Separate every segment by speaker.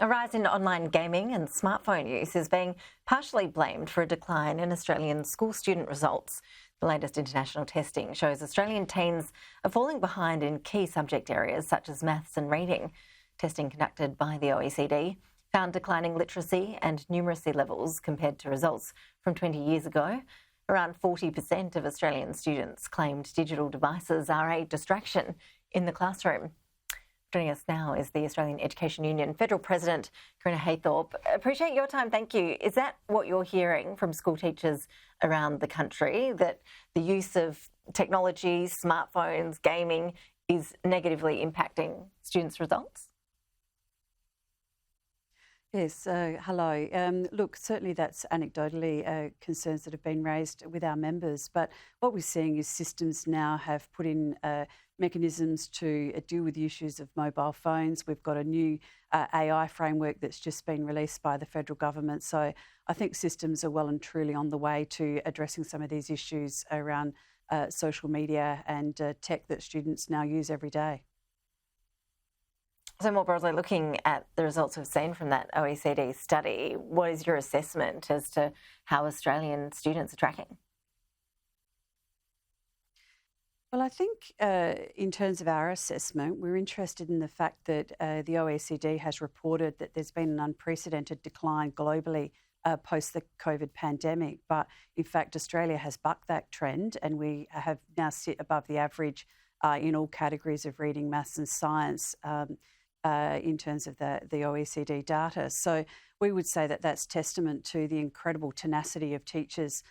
Speaker 1: A rise in online gaming and smartphone use is being partially blamed for a decline in Australian school student results. The latest international testing shows Australian teens are falling behind in key subject areas such as maths and reading. Testing conducted by the OECD found declining literacy and numeracy levels compared to results from 20 years ago. Around 40% of Australian students claimed digital devices are a distraction in the classroom. Joining us now is the Australian Education Union Federal President, Correna Haythorpe. Appreciate your time, thank you. Is that what you're hearing from school teachers around the country, that the use of technology, smartphones, gaming is negatively impacting students' results?
Speaker 2: Yes, hello. Look, certainly that's anecdotally concerns that have been raised with our members, but what we're seeing is systems now have put in mechanisms to deal with the issues of mobile phones. We've got a new AI framework that's just been released by the federal government. So I think systems are well and truly on the way to addressing some of these issues around social media and tech that students now use every day.
Speaker 1: So more broadly, looking at the results we've seen from that OECD study, what is your assessment as to how Australian students are tracking?
Speaker 2: Well, I think in terms of our assessment, we're interested in the fact that the OECD has reported that there's been an unprecedented decline globally post the COVID pandemic. But in fact, Australia has bucked that trend, and we have now sit above the average in all categories of reading, maths and science in terms of the OECD data. So we would say that that's testament to the incredible tenacity of teachers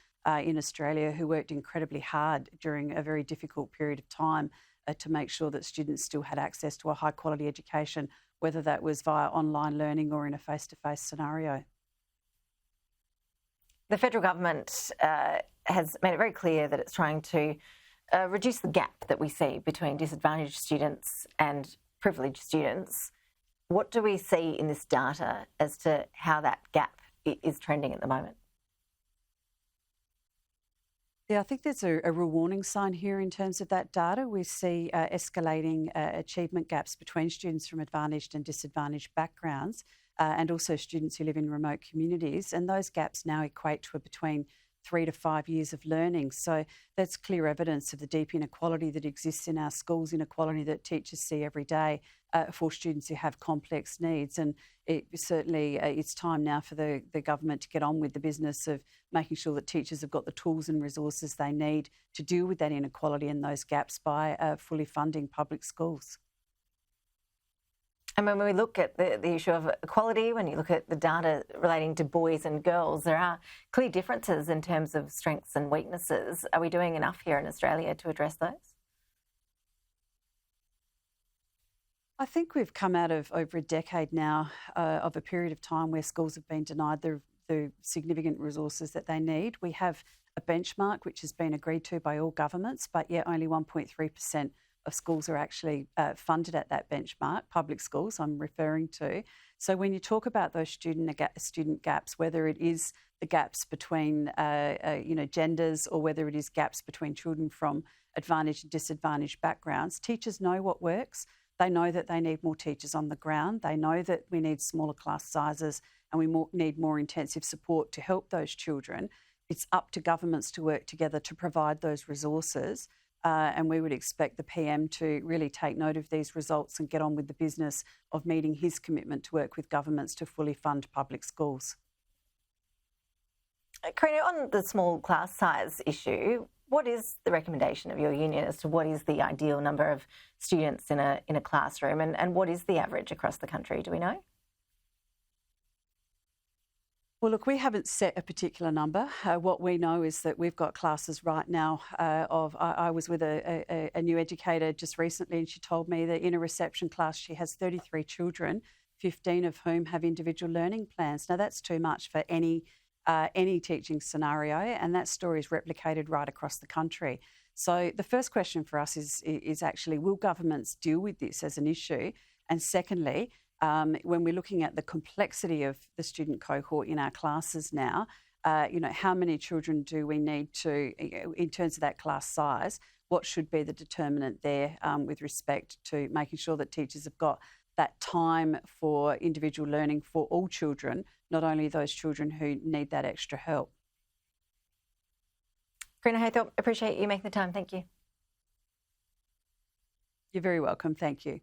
Speaker 2: in Australia who worked incredibly hard during a very difficult period of time to make sure that students still had access to a high quality education, whether that was via online learning or in a face-to-face scenario.
Speaker 1: The federal government has made it very clear that it's trying to reduce the gap that we see between disadvantaged students and privileged students. What do we see in this data as to how that gap is trending at the moment?
Speaker 2: Yeah, I think there's a real warning sign here in terms of that data. We see escalating achievement gaps between students from advantaged and disadvantaged backgrounds and also students who live in remote communities. And those gaps now equate to between 3 to 5 years of learning. So that's clear evidence of the deep inequality that exists in our schools, inequality that teachers see every day for students who have complex needs. And it's time now for the government to get on with the business of making sure that teachers have got the tools and resources they need to deal with that inequality and those gaps by fully funding public schools.
Speaker 1: And when we look at the issue of equality, when you look at the data relating to boys and girls, there are clear differences in terms of strengths and weaknesses. Are we doing enough here in Australia to address those?
Speaker 2: I think we've come out of over a decade now of a period of time where schools have been denied the significant resources that they need. We have a benchmark which has been agreed to by all governments, but yet only 1.3% of schools are actually funded at that benchmark, public schools I'm referring to. So when you talk about those student gaps, whether it is the gaps between genders or whether it is gaps between children from advantaged and disadvantaged backgrounds, teachers know what works. They know that they need more teachers on the ground. They know that we need smaller class sizes and we need more intensive support to help those children. It's up to governments to work together to provide those resources. And we would expect the PM to really take note of these results and get on with the business of meeting his commitment to work with governments to fully fund public schools.
Speaker 1: Correna, on the small class size issue, what is the recommendation of your union as to what is the ideal number of students in a classroom and what is the average across the country? Do we know?
Speaker 2: Well, look, we haven't set a particular number. What we know is that we've got classes right now I was with a new educator just recently and she told me that in a reception class she has 33 children, 15 of whom have individual learning plans. Now, that's too much for any teaching scenario, and that story is replicated right across the country. So the first question for us is actually, will governments deal with this as an issue? And secondly, when we're looking at the complexity of the student cohort in our classes now, how many children do we need to, in terms of that class size, what should be the determinant there with respect to making sure that teachers have got that time for individual learning for all children, not only those children who need that extra help.
Speaker 1: Correna Haythorpe, appreciate you making the time. Thank you.
Speaker 2: You're very welcome. Thank you.